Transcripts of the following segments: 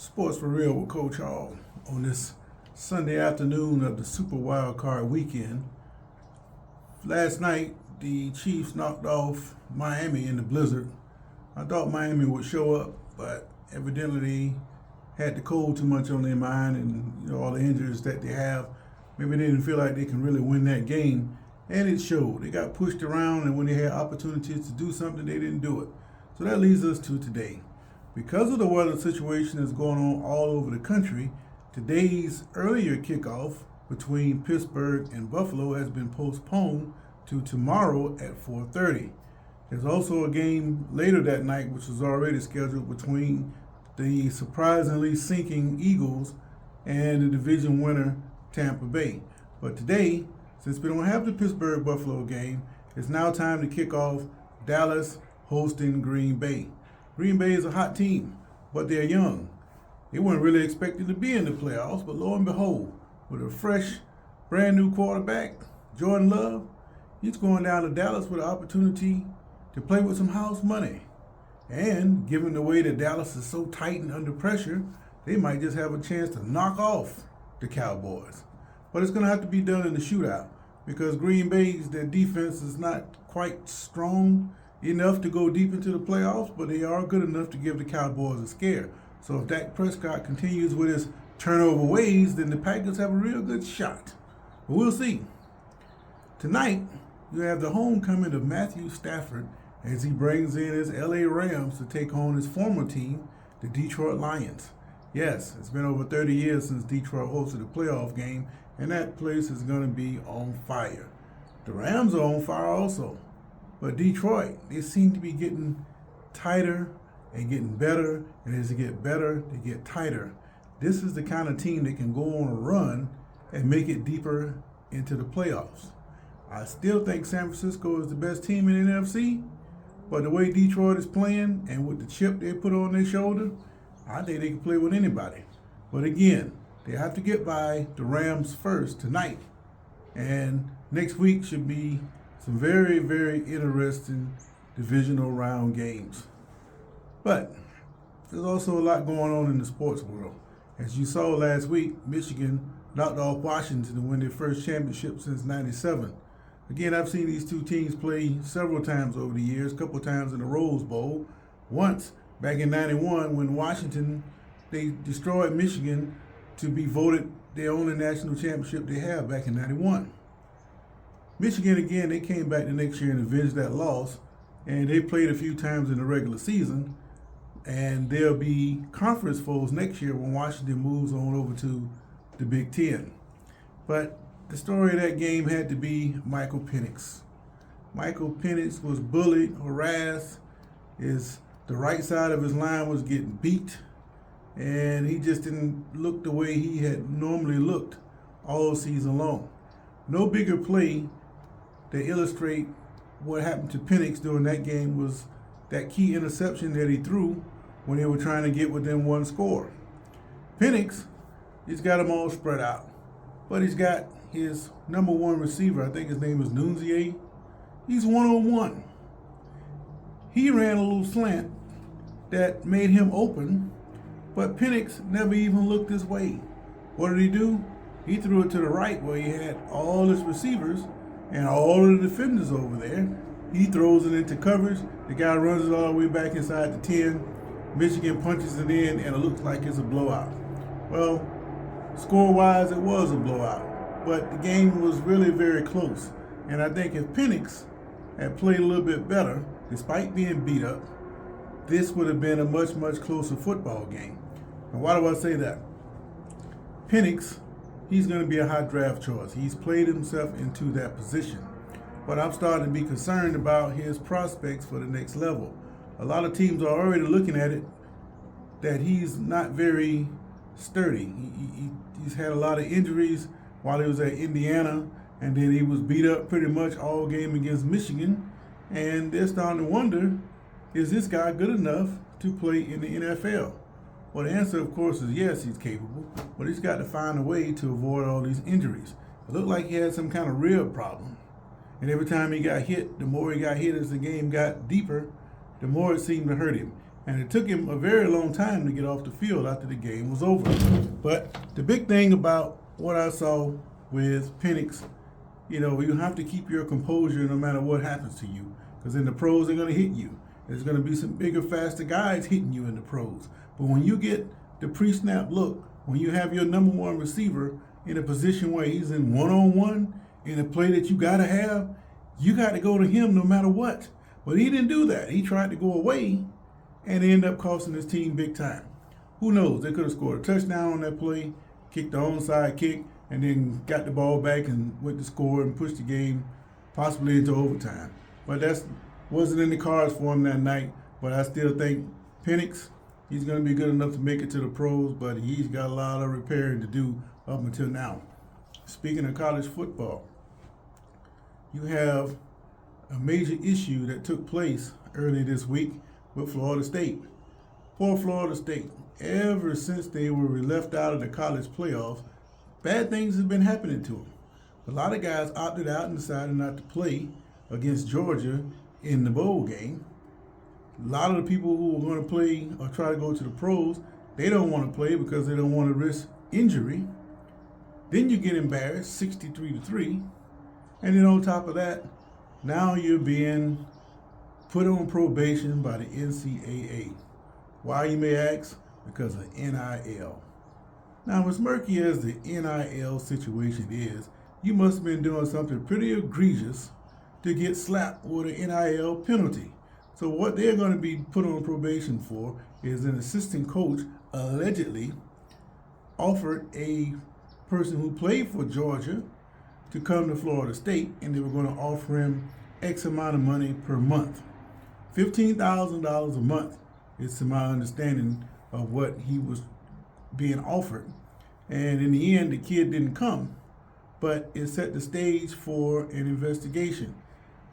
Sports for Real with Coach Hall on this Sunday afternoon of the Super Wild Card weekend. Last night, the Chiefs knocked off Miami in the blizzard. I thought Miami would show up, but evidently they had the cold too much on their mind and all the injuries that they have. Maybe they didn't feel like they can really win that game, and it showed. They got pushed around, and when they had opportunities to do something, they didn't do it. So that leads us to today. Because of the weather situation that's going on all over the country, today's earlier kickoff between Pittsburgh and Buffalo has been postponed to tomorrow at 4:30. There's also a game later that night which was already scheduled between the surprisingly sinking Eagles and the division winner Tampa Bay. But today, since we don't have the Pittsburgh-Buffalo game, it's now time to kick off Dallas hosting Green Bay. Green Bay is a hot team, but they're young. They weren't really expected to be in the playoffs, but lo and behold, with a fresh, brand new quarterback, Jordan Love, he's going down to Dallas with an opportunity to play with some house money. And given the way that Dallas is so tight and under pressure, they might just have a chance to knock off the Cowboys. But it's going to have to be done in the shootout because Green Bay's their defense is not quite strong enough to go deep into the playoffs, but they are good enough to give the Cowboys a scare. So if Dak Prescott continues with his turnover ways, then the Packers have a real good shot. But we'll see. Tonight, you have the homecoming of Matthew Stafford as he brings in his LA Rams to take on his former team, the Detroit Lions. Yes, it's been over 30 years since Detroit hosted a playoff game, and that place is going to be on fire. The Rams are on fire also. But Detroit, they seem to be getting tighter and getting better, and as they get better, they get tighter. This is the kind of team that can go on a run and make it deeper into the playoffs. I still think San Francisco is the best team in the NFC, but the way Detroit is playing and with the chip they put on their shoulder, I think they can play with anybody. But again, they have to get by the Rams first tonight, and next week should be some very, very interesting divisional round games. But there's also a lot going on in the sports world. As you saw last week, Michigan knocked off Washington to win their first championship since '97. Again, I've seen these two teams play several times over the years, a couple times in the Rose Bowl. Once, back in '91, when Washington, they destroyed Michigan to be voted the only national championship they have back in '91. Michigan, again, they came back the next year and avenged that loss, and they played a few times in the regular season, and they'll be conference foes next year when Washington moves on over to the Big Ten. But the story of that game had to be Michael Penix. Michael Penix was bullied, harassed, the right side of his line was getting beat, and he just didn't look the way he had normally looked all season long. No bigger play to illustrate what happened to Penix during that game was that key interception that he threw when they were trying to get within one score. Penix, he's got them all spread out, but he's got his number one receiver, I think his name is Nunzier. He's one-on-one. He ran a little slant that made him open, but Penix never even looked his way. What did he do? He threw it to the right where he had all his receivers and all of the defenders over there. He throws it into coverage. The guy runs it all the way back inside the 10. Michigan punches it in, and it looks like it's a blowout. Well, score-wise, it was a blowout, but the game was really very close. And I think if Penix had played a little bit better, despite being beat up, this would have been a much, much closer football game. And why do I say that? Penix, he's going to be a high draft choice. He's played himself into that position. But I'm starting to be concerned about his prospects for the next level. A lot of teams are already looking at it that he's not very sturdy. He's had a lot of injuries while he was at Indiana, and then he was beat up pretty much all game against Michigan. And they're starting to wonder, is this guy good enough to play in the NFL? Well, the answer, of course, is yes, he's capable, but he's got to find a way to avoid all these injuries. It looked like he had some kind of rib problem. And every time he got hit, the more he got hit as the game got deeper, the more it seemed to hurt him. And it took him a very long time to get off the field after the game was over. But the big thing about what I saw with Penix, you have to keep your composure no matter what happens to you. Because in the pros, they're going to hit you. There's going to be some bigger, faster guys hitting you in the pros. But when you get the pre-snap look, when you have your number one receiver in a position where he's in one-on-one, in a play that you got to have, you got to go to him no matter what. But he didn't do that. He tried to go away, and it ended up costing his team big time. Who knows? They could have scored a touchdown on that play, kicked the onside kick, and then got the ball back and went to score and pushed the game possibly into overtime. But that wasn't in the cards for him that night. But I still think Penix, he's going to be good enough to make it to the pros, but he's got a lot of repairing to do up until now. Speaking of college football, you have a major issue that took place early this week with Florida State. Poor Florida State. Ever since they were left out of the college playoffs, bad things have been happening to them. A lot of guys opted out and decided not to play against Georgia in the bowl game. A lot of the people who are going to play or try to go to the pros, they don't want to play because they don't want to risk injury. Then you get embarrassed, 63-3. And then on top of that, now you're being put on probation by the NCAA. Why, you may ask? Because of NIL. Now, as murky as the NIL situation is, you must have been doing something pretty egregious to get slapped with an NIL penalty. So what they're going to be put on probation for is an assistant coach allegedly offered a person who played for Georgia to come to Florida State, and they were going to offer him X amount of money per month. $15,000 a month is to my understanding of what he was being offered. And in the end, the kid didn't come, but it set the stage for an investigation.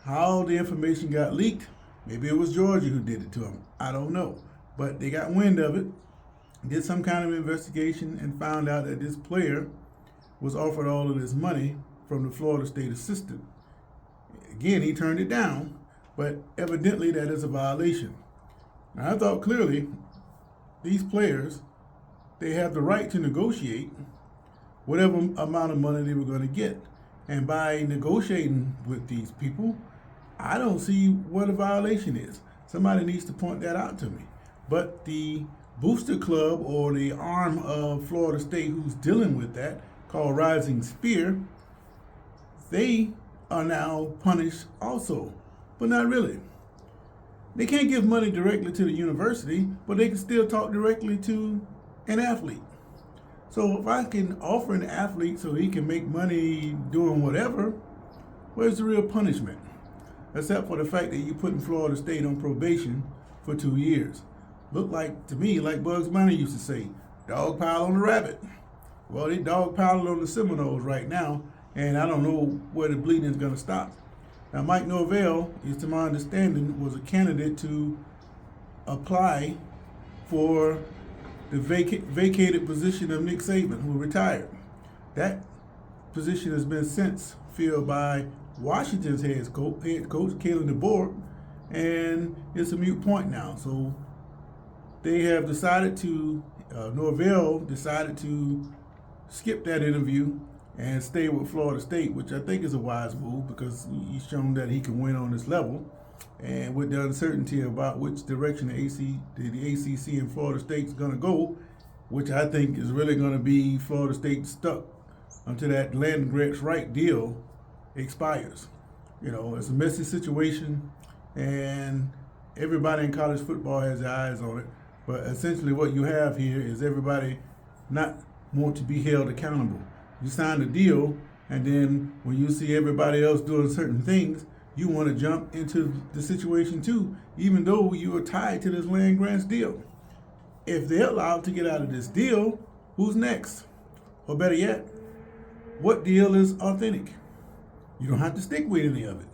How the information got leaked, maybe it was Georgia who did it to him. I don't know. But they got wind of it, did some kind of investigation, and found out that this player was offered all of this money from the Florida State assistant. Again, he turned it down, but evidently that is a violation. Now, I thought clearly these players, they have the right to negotiate whatever amount of money they were going to get. And by negotiating with these people, I don't see what a violation is. Somebody needs to point that out to me. But the booster club, or the arm of Florida State who's dealing with that, called Rising Spear, they are now punished also, but not really. They can't give money directly to the university, but they can still talk directly to an athlete. So if I can offer an athlete so he can make money doing whatever, where's the real punishment? Except for the fact that you're putting Florida State on probation for 2 years. Look like, to me, like Bugs Bunny used to say, dog pile on the rabbit. Well, they dog piled on the Seminoles right now, and I don't know where the bleeding is going to stop. Now, Mike Norvell, is to my understanding, was a candidate to apply for the vacated position of Nick Saban, who retired. That position has been since filled by Washington's head coach, Kalen DeBoer, and it's a moot point now. So they have decided to, Norvell decided to skip that interview and stay with Florida State, which I think is a wise move because he's shown that he can win on this level. And with the uncertainty about which direction the ACC and Florida State is going to go, which I think is really going to be Florida State stuck until that land grants right deal expires. It's a messy situation, and everybody in college football has their eyes on it. But essentially what you have here is everybody not want to be held accountable. You sign a deal, and then when you see everybody else doing certain things, you want to jump into the situation too, even though you are tied to this land grants deal. If they're allowed to get out of this deal, who's next? Or better yet, what deal is authentic? You don't have to stick with any of it.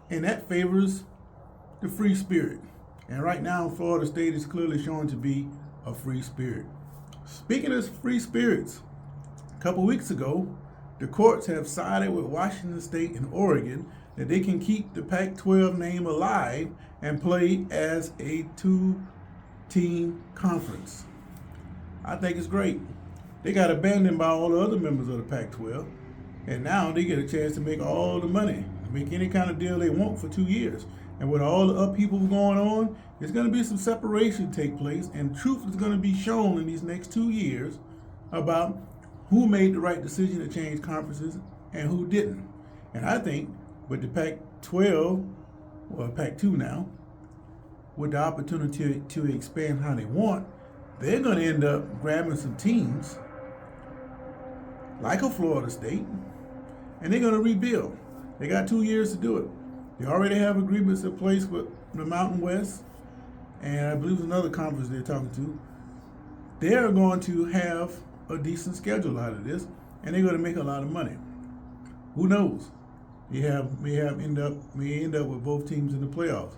And that favors the free spirit. And right now, Florida State is clearly shown to be a free spirit. Speaking of free spirits, a couple weeks ago, the courts have sided with Washington State and Oregon that they can keep the Pac-12 name alive and play as a 2 team conference. I think it's great. They got abandoned by all the other members of the Pac-12, and now they get a chance to make all the money, make any kind of deal they want for 2 years. And with all the upheaval going on, there's going to be some separation take place, and truth is going to be shown in these next 2 years about who made the right decision to change conferences and who didn't. And I think with the Pac-12, or Pac-2 now, with the opportunity to expand how they want, they're going to end up grabbing some teams like a Florida State, and they're going to rebuild. They got 2 years to do it. They already have agreements in place with the Mountain West, and I believe another conference they're talking to. They're going to have a decent schedule out of this, and they're going to make a lot of money. Who knows? May end up with both teams in the playoffs.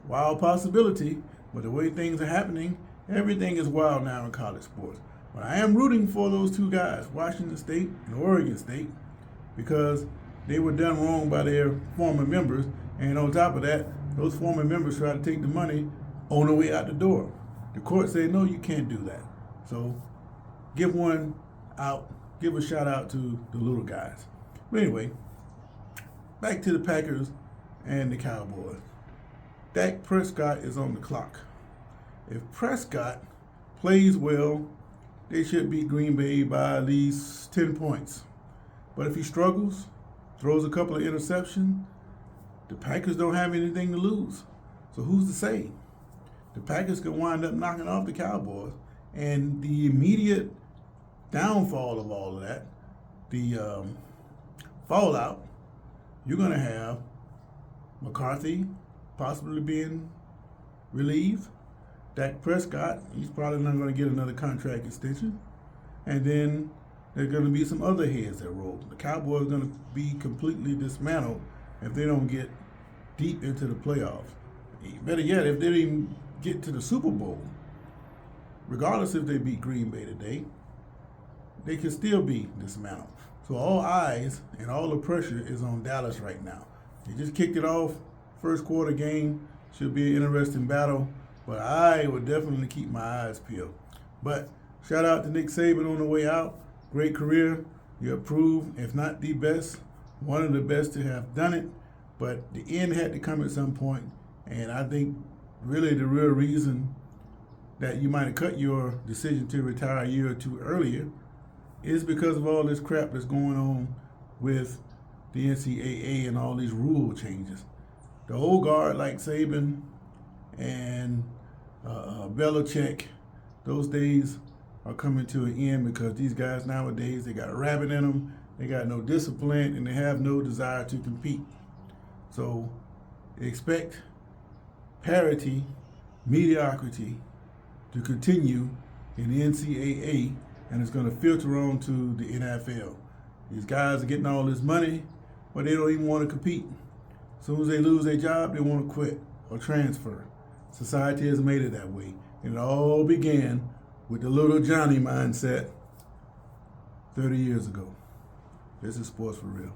Wild possibility, but the way things are happening, everything is wild now in college sports. But I am rooting for those two guys, Washington State and Oregon State, because they were done wrong by their former members, and on top of that, those former members tried to take the money on the way out the door. The court said, no, you can't do that. So give a shout out to the little guys. But anyway, back to the Packers and the Cowboys. Dak Prescott is on the clock. If Prescott plays well, they should beat Green Bay by at least 10 points. But if he struggles, throws a couple of interceptions, the Packers don't have anything to lose. So who's to say? The Packers could wind up knocking off the Cowboys, and the immediate downfall of all of that, the fallout, you're going to have McCarthy possibly being relieved. Dak Prescott, he's probably not going to get another contract extension. And then there are going to be some other heads that roll. The Cowboys are going to be completely dismantled if they don't get deep into the playoffs. Better yet, if they don't even get to the Super Bowl, regardless if they beat Green Bay today, they can still be dismantled. So all eyes and all the pressure is on Dallas right now. They just kicked it off. First quarter game should be an interesting battle, but I would definitely keep my eyes peeled. But shout out to Nick Saban on the way out. Great career. You approved, if not the best, one of the best to have done it. But the end had to come at some point, and I think really the real reason that you might have cut your decision to retire a year or two earlier is because of all this crap that's going on with the NCAA and all these rule changes. The old guard like Saban and Belichick, those days are coming to an end because these guys nowadays, they got a rabbit in them, they got no discipline, and they have no desire to compete. So expect parity, mediocrity to continue in the NCAA, and it's going to filter on to the NFL. These guys are getting all this money, but they don't even want to compete. As soon as they lose their job, they want to quit or transfer. Society has made it that way. And it all began with the little Johnny mindset 30 years ago. This is Sports for Real.